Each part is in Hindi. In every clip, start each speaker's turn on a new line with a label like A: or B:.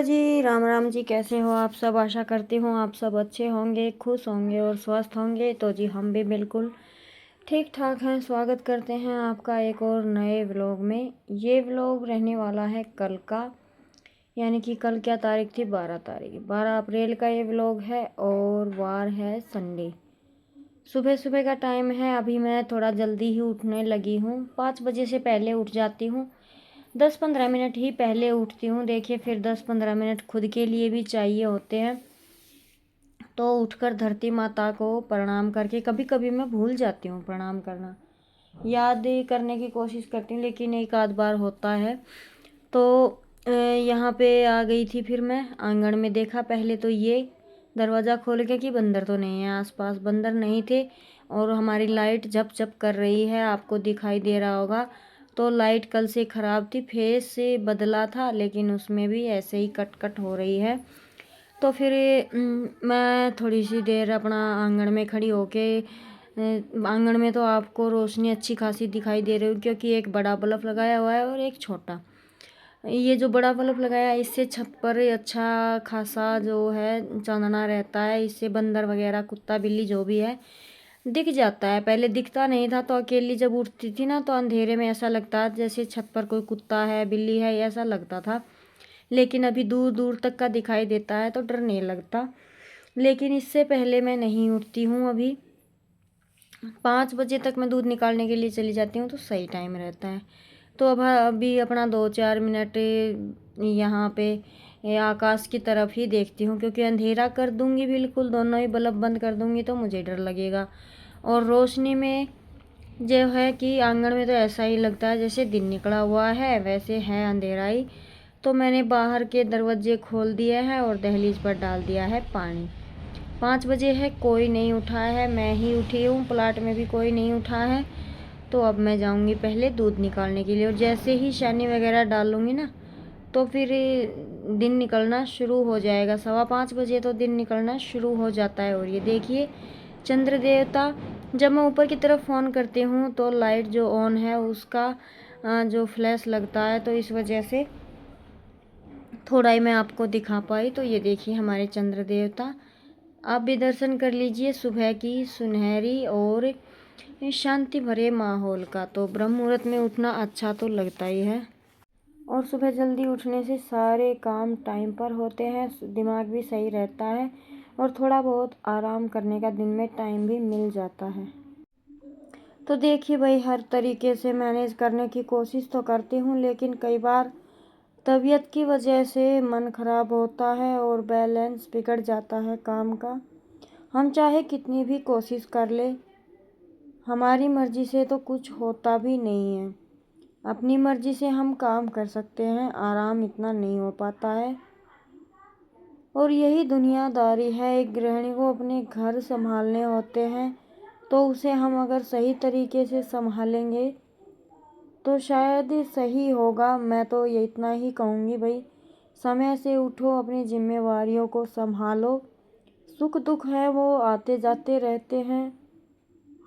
A: जी, राम राम जी। कैसे हो आप सब? आशा करती हूँ आप सब अच्छे होंगे, खुश होंगे और स्वस्थ होंगे। तो जी हम भी बिल्कुल ठीक ठाक हैं। स्वागत करते हैं आपका एक और नए व्लॉग में। ये व्लॉग रहने वाला है कल का, यानी कि कल क्या तारीख थी? 12 तारीख, 12 अप्रैल का ये व्लॉग है और वार है संडे। सुबह सुबह का टाइम है। अभी मैं थोड़ा जल्दी ही उठने लगी हूँ। 5 बजे से पहले उठ जाती हूँ। 10-15 मिनट ही पहले उठती हूँ। देखिए, फिर 10-15 मिनट खुद के लिए भी चाहिए होते हैं। तो उठकर धरती माता को प्रणाम करके, कभी कभी मैं भूल जाती हूँ प्रणाम करना, याद करने की कोशिश करती हूँ, लेकिन एक आध बार होता है। तो यहाँ पे आ गई थी। फिर मैं आंगन में देखा पहले तो ये दरवाज़ा खोल के कि बंदर तो नहीं है आसपास। बंदर नहीं थे और हमारी लाइट झप झप कर रही है, आपको दिखाई दे रहा होगा। तो लाइट कल से ख़राब थी, फेस से बदला था लेकिन उसमें भी ऐसे ही कट कट हो रही है। तो फिर मैं थोड़ी सी देर अपना आंगन में खड़ी होके, आंगन में तो आपको रोशनी अच्छी खासी दिखाई दे रही हो, क्योंकि एक बड़ा बल्ब लगाया हुआ है और एक छोटा। ये जो बड़ा बल्ब लगाया है, इससे छत पर अच्छा खासा जो है चांदना रहता है। इससे बंदर वगैरह, कुत्ता बिल्ली जो भी है, दिख जाता है। पहले दिखता नहीं था, तो अकेली जब उठती थी ना, तो अंधेरे में ऐसा लगता जैसे छत पर कोई कुत्ता है, बिल्ली है, ऐसा लगता था। लेकिन अभी दूर दूर तक का दिखाई देता है तो डर नहीं लगता। लेकिन इससे पहले मैं नहीं उठती हूँ। अभी 5 बजे तक मैं दूध निकालने के लिए चली जाती हूँ, तो सही टाइम रहता है। तो अब अभी अपना 2-4 मिनट यहाँ पे आकाश की तरफ ही देखती हूँ, क्योंकि अंधेरा कर दूँगी बिल्कुल, दोनों ही बल्ब बंद कर दूँगी तो मुझे डर लगेगा। और रोशनी में जो है कि आंगन में तो ऐसा ही लगता है जैसे दिन निकला हुआ है, वैसे है अंधेरा ही। तो मैंने बाहर के दरवाजे खोल दिए हैं और दहलीज पर डाल दिया है पानी। 5 बजे है, कोई नहीं उठा है, मैं ही उठी हूँ। प्लाट में भी कोई नहीं उठा है। तो अब मैं जाऊँगी पहले दूध निकालने के लिए, और जैसे ही छानी वगैरह डालूँगी ना, तो फिर दिन निकलना शुरू हो जाएगा। 4:15 बजे तो दिन निकलना शुरू हो जाता है। और ये देखिए चंद्र देवता, जब मैं ऊपर की तरफ फ़ोन करती हूँ तो लाइट जो ऑन है उसका जो फ्लैश लगता है, तो इस वजह से थोड़ा ही मैं आपको दिखा पाई। तो ये देखिए हमारे चंद्र देवता, आप भी दर्शन कर लीजिए सुबह की सुनहरी और शांति भरे माहौल का। तो ब्रह्म मुहूर्त में उठना अच्छा तो लगता ही है, और सुबह जल्दी उठने से सारे काम टाइम पर होते हैं, दिमाग भी सही रहता है और थोड़ा बहुत आराम करने का दिन में टाइम भी मिल जाता है। तो देखिए भाई, हर तरीके से मैनेज करने की कोशिश तो करती हूँ, लेकिन कई बार तबीयत की वजह से मन खराब होता है और बैलेंस बिगड़ जाता है काम का। हम चाहे कितनी भी कोशिश कर ले, हमारी मर्जी से तो कुछ होता भी नहीं है। अपनी मर्जी से हम काम कर सकते हैं, आराम इतना नहीं हो पाता है। और यही दुनियादारी है। एक गृहिणी को अपने घर संभालने होते हैं, तो उसे हम अगर सही तरीके से संभालेंगे तो शायद सही होगा। मैं तो ये इतना ही कहूँगी भाई, समय से उठो, अपनी जिम्मेवारियों को संभालो। सुख दुख है वो आते जाते रहते हैं।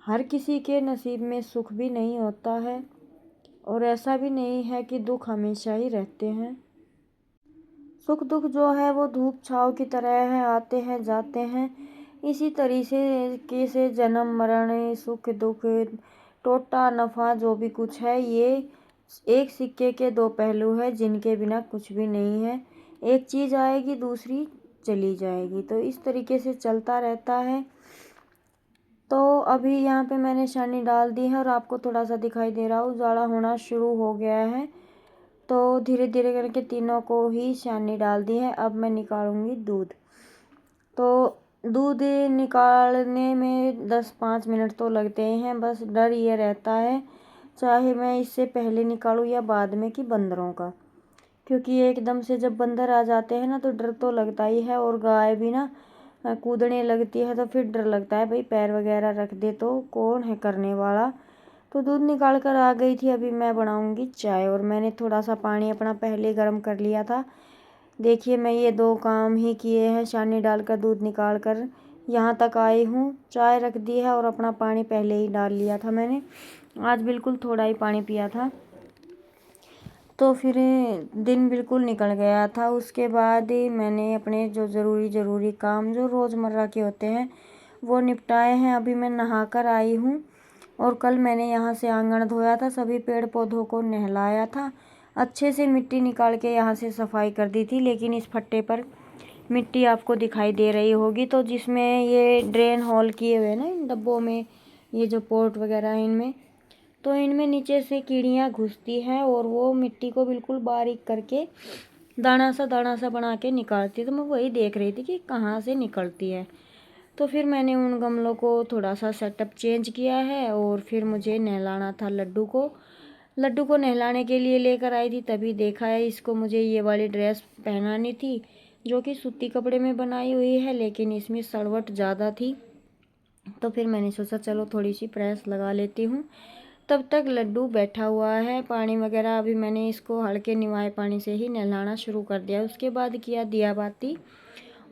A: हर किसी के नसीब में सुख भी नहीं होता है, और ऐसा भी नहीं है कि दुख हमेशा ही रहते हैं। सुख दुख जो है वो धूप छाँव की तरह है, आते हैं जाते हैं। इसी तरीके से जन्म मरण, सुख दुख, टोटा नफ़ा, जो भी कुछ है, ये एक सिक्के के दो पहलू है, जिनके बिना कुछ भी नहीं है। एक चीज़ आएगी, दूसरी चली जाएगी, तो इस तरीके से चलता रहता है। तो अभी यहाँ पे मैंने छानी डाल दी है और आपको थोड़ा सा दिखाई दे रहा हो, उजाला होना शुरू हो गया है। तो धीरे धीरे करके तीनों को ही छानी डाल दी है। अब मैं निकालूंगी दूध। तो दूध निकालने में 10-5 मिनट तो लगते हैं। बस डर ये रहता है, चाहे मैं इससे पहले निकालूँ या बाद में, कि बंदरों का, क्योंकि एकदम से जब बंदर आ जाते हैं ना तो डर तो लगता ही है। और गाय भी ना कूदने लगती है, तो फिर डर लगता है भाई, पैर वगैरह रख दे तो कौन है करने वाला। तो दूध निकाल कर आ गई थी। अभी मैं बनाऊंगी चाय, और मैंने थोड़ा सा पानी अपना पहले गर्म कर लिया था। देखिए मैं ये दो काम ही किए हैं, छानी डालकर दूध निकाल कर यहाँ तक आई हूँ। चाय रख दी है और अपना पानी पहले ही डाल लिया था मैंने। आज बिल्कुल थोड़ा ही पानी पिया था। तो फिर दिन बिल्कुल निकल गया था। उसके बाद मैंने अपने जो ज़रूरी काम जो रोज़मर्रा के होते हैं वो निपटाए हैं। अभी मैं नहा कर आई हूँ और कल मैंने यहाँ से आंगन धोया था, सभी पेड़ पौधों को नहलाया था, अच्छे से मिट्टी निकाल के यहाँ से सफाई कर दी थी। लेकिन इस फट्टे पर मिट्टी आपको दिखाई दे रही होगी, तो जिसमें ये ड्रेन होल किए हुए ना इन डब्बों में, ये जो पोर्ट वगैरह है इनमें, तो इनमें नीचे से कीड़ियाँ घुसती हैं और वो मिट्टी को बिल्कुल बारीक करके दाना सा बना के निकालती है। तो मैं वही देख रही थी कि कहाँ से निकलती है। तो फिर मैंने उन गमलों को थोड़ा सा सेटअप चेंज किया है और फिर मुझे नहलाना था लड्डू को नहलाने के लिए लेकर आई थी। तभी देखा है इसको मुझे ये वाली ड्रेस पहनानी थी जो कि सूती कपड़े में बनाई हुई है, लेकिन इसमें सलवट ज़्यादा थी। तो फिर मैंने सोचा चलो थोड़ी सी प्रेस लगा लेती हूँ। तब तक लड्डू बैठा हुआ है, पानी वगैरह अभी मैंने इसको हल्के निवाए पानी से ही नहलाना शुरू कर दिया। उसके बाद किया दिया बाती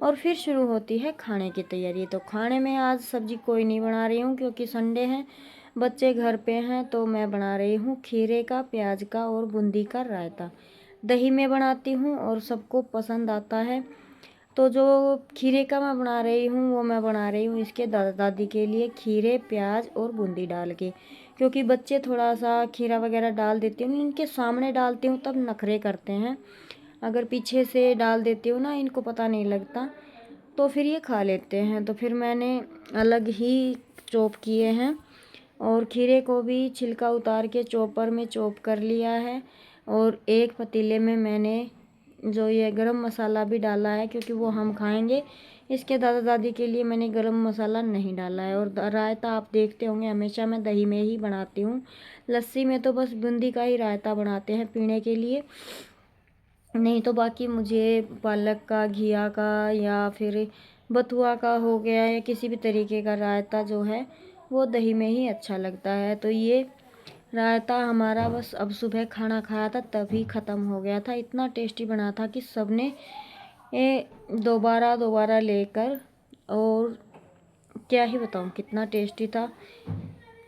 A: और फिर शुरू होती है खाने की तैयारी। तो खाने में आज सब्जी कोई नहीं बना रही हूँ क्योंकि संडे है, बच्चे घर पे हैं। तो मैं बना रही हूँ खीरे का, प्याज का और बूंदी का रायता। दही में बनाती हूँ और सबको पसंद आता है। तो जो खीरे का मैं बना रही हूँ वो मैं बना रही हूँ इसके दादा दादी के लिए, खीरे प्याज और बूंदी डाल के, क्योंकि बच्चे थोड़ा सा खीरा वगैरह डाल देती हूँ, इनके सामने डालती हूँ तब नखरे करते हैं, अगर पीछे से डाल देती हूँ ना इनको पता नहीं लगता, तो फिर ये खा लेते हैं। तो फिर मैंने अलग ही चॉप किए हैं और खीरे को भी छिलका उतार के चॉपर में चॉप कर लिया है। और एक पतीले में मैंने जो ये गरम मसाला भी डाला है क्योंकि वो हम खाएंगे, इसके दादा दादी के लिए मैंने गरम मसाला नहीं डाला है। और रायता आप देखते होंगे हमेशा मैं दही में ही बनाती हूँ, लस्सी में तो बस बूंदी का ही रायता बनाते हैं पीने के लिए, नहीं तो बाकी मुझे पालक का, घिया का या फिर बथुआ का हो गया या किसी भी तरीके का रायता जो है वो दही में ही अच्छा लगता है। तो ये रायता हमारा बस अब सुबह खाना खाया था तभी ख़त्म हो गया था। इतना टेस्टी बना था कि सबने ये दोबारा लेकर, और क्या ही बताऊँ कितना टेस्टी था।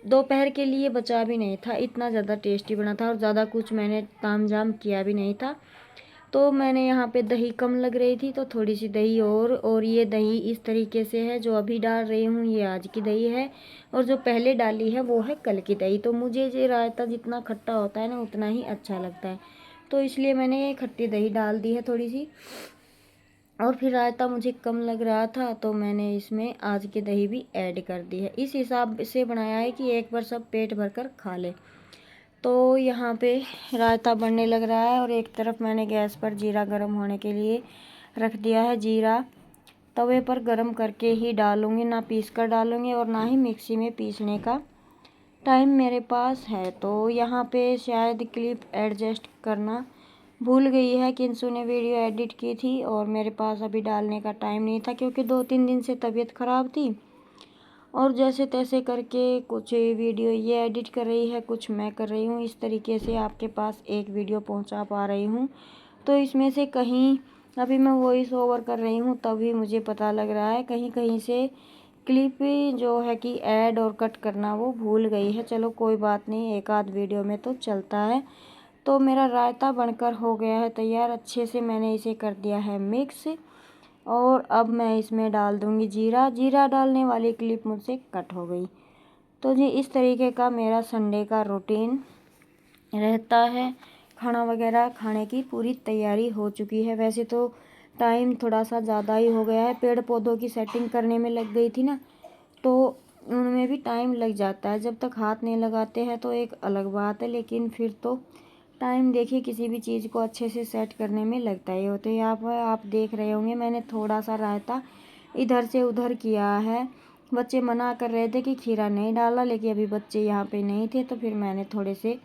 A: दोपहर के लिए बचा भी नहीं था, इतना ज़्यादा टेस्टी बना था और ज़्यादा कुछ मैंने तामझाम किया भी नहीं था। तो मैंने यहाँ पे दही कम लग रही थी तो थोड़ी सी दही और ये दही इस तरीके से है, जो अभी डाल रही हूँ ये आज की दही है और जो पहले डाली है वो है कल की दही। तो मुझे ये रायता जितना खट्टा होता है ना उतना ही अच्छा लगता है, तो इसलिए मैंने खट्टी दही डाल दी है थोड़ी सी। और फिर रायता मुझे कम लग रहा था तो मैंने इसमें आज की दही भी ऐड कर दी है। इस हिसाब से बनाया है कि एक बार सब पेट भर कर खा ले। तो यहाँ पे रायता बनने लग रहा है और एक तरफ मैंने गैस पर जीरा गर्म होने के लिए रख दिया है। जीरा तवे पर गर्म करके ही डालूँगी, ना पीस कर डालूँगी और ना ही मिक्सी में पीसने का टाइम मेरे पास है। तो यहाँ पे शायद क्लिप एडजस्ट करना भूल गई है, किंसु ने वीडियो एडिट की थी और मेरे पास अभी डालने का टाइम नहीं था क्योंकि 2-3 दिन से तबीयत ख़राब थी और जैसे तैसे करके कुछ वीडियो ये एडिट कर रही है, कुछ मैं कर रही हूँ, इस तरीके से आपके पास एक वीडियो पहुँचा पा रही हूँ। तो इसमें से कहीं अभी मैं वॉइस ओवर कर रही हूँ तभी मुझे पता लग रहा है कहीं कहीं से क्लिप जो है कि ऐड और कट करना वो भूल गई है। चलो कोई बात नहीं, एक आध वीडियो में तो चलता है। तो मेरा रायता बनकर हो गया है तैयार, अच्छे से मैंने इसे कर दिया है मिक्स और अब मैं इसमें डाल दूँगी जीरा डालने वाली क्लिप मुझसे कट हो गई। तो जी इस तरीके का मेरा संडे का रूटीन रहता है। खाना वगैरह खाने की पूरी तैयारी हो चुकी है। वैसे तो टाइम थोड़ा सा ज़्यादा ही हो गया है, पेड़ पौधों की सेटिंग करने में लग गई थी ना, तो उनमें भी टाइम लग जाता है। जब तक हाथ नहीं लगाते हैं तो एक अलग बात है, लेकिन फिर तो टाइम देखिए किसी भी चीज़ को अच्छे से सेट करने में लगता ही होता है। यहाँ पर आप देख रहे होंगे मैंने थोड़ा सा रायता इधर से उधर किया है। बच्चे मना कर रहे थे कि खीरा नहीं डाला, लेकिन अभी बच्चे यहाँ पे नहीं थे तो फिर मैंने थोड़े से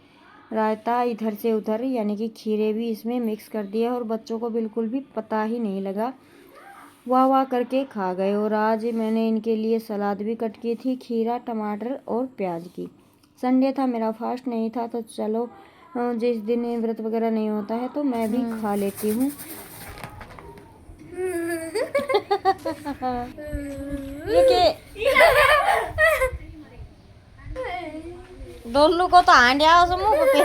A: रायता इधर से उधर यानी कि खीरे भी इसमें मिक्स कर दिए और बच्चों को बिल्कुल भी पता ही नहीं लगा, वाह वाह करके खा गए। और आज मैंने इनके लिए सलाद भी कट की थी, खीरा टमाटर और प्याज की। संडे था, मेरा फास्ट नहीं था, तो चलो जिस दिन व्रत वगैरह नहीं होता है तो मैं भी खा लेती हूँ। डोलू को तो हांडिया मुँह पे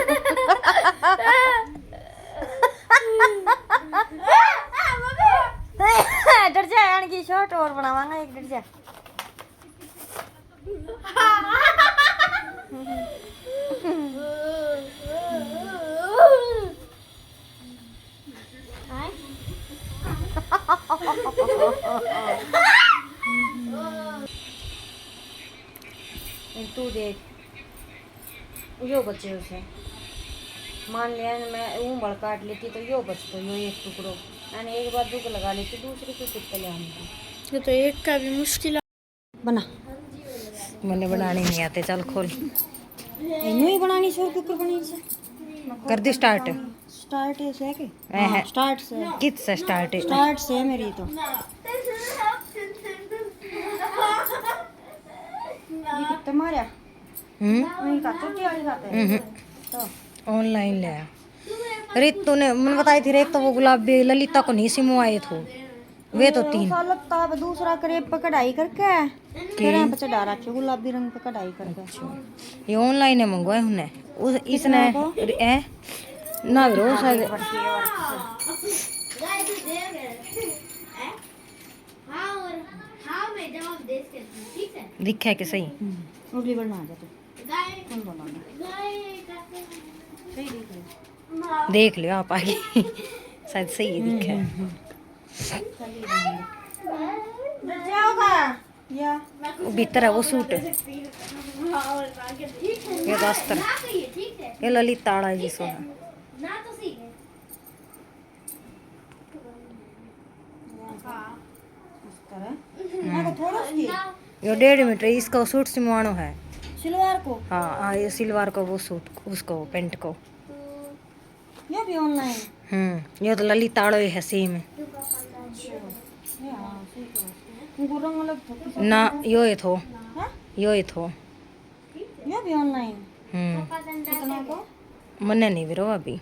A: डर जाए आने की शॉट और बनावांगा एक डर जाए तू देख यो बचे उसे मान लिया मैं उंगल काट लेती तो यो बचतो यो एक टुकड़ो यानी एक बार दुख लगा लेती दूसरी को कितने ले आने ये तो एक का भी मुश्किल बना मैंने बनाने नहीं आते चल खोल इन्हें ही बनानी छोड़ कुकर बनी से कर दी स्टार्ट स्टार्ट है के हां स्टार्ट से कित से स्टार्ट से मेरी तो ये कितना मारा वही का छोटी वाली खाते हैं तो ऑनलाइन ले रितु ने मैंने बताई थी रेत तो वो गुलाबी ललिता को नहीं सिमवाए थे वे तो 3 लगता है दूसरा करेब पे कढ़ाई करके फिर यहाँ पे चढ़ा रखे गुलाबी रंग पे कढ़ाई करके ये ऑनलाइन है मंगवाए हमने उस इसने ए ना रो शायद दिखा के सही उर्ली बना जा तू देख लियो आप आगे शायद सही दिखा वो भीतर है वो सूट ये अस्तर ये ललिता आड़ा जी सो है ये 1.5 मीटर इसका सूट सिमवानो है सिलवार को हाँ ये सिलवार को वो सूट उसको पेंट को ये भी ऑनलाइन ये तो ललिता आड़ो है सेम ना यो ये थो यो ये थो ये भी ऑनलाइन कितना को मने नहीं विरो अभी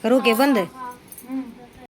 A: करो के बंद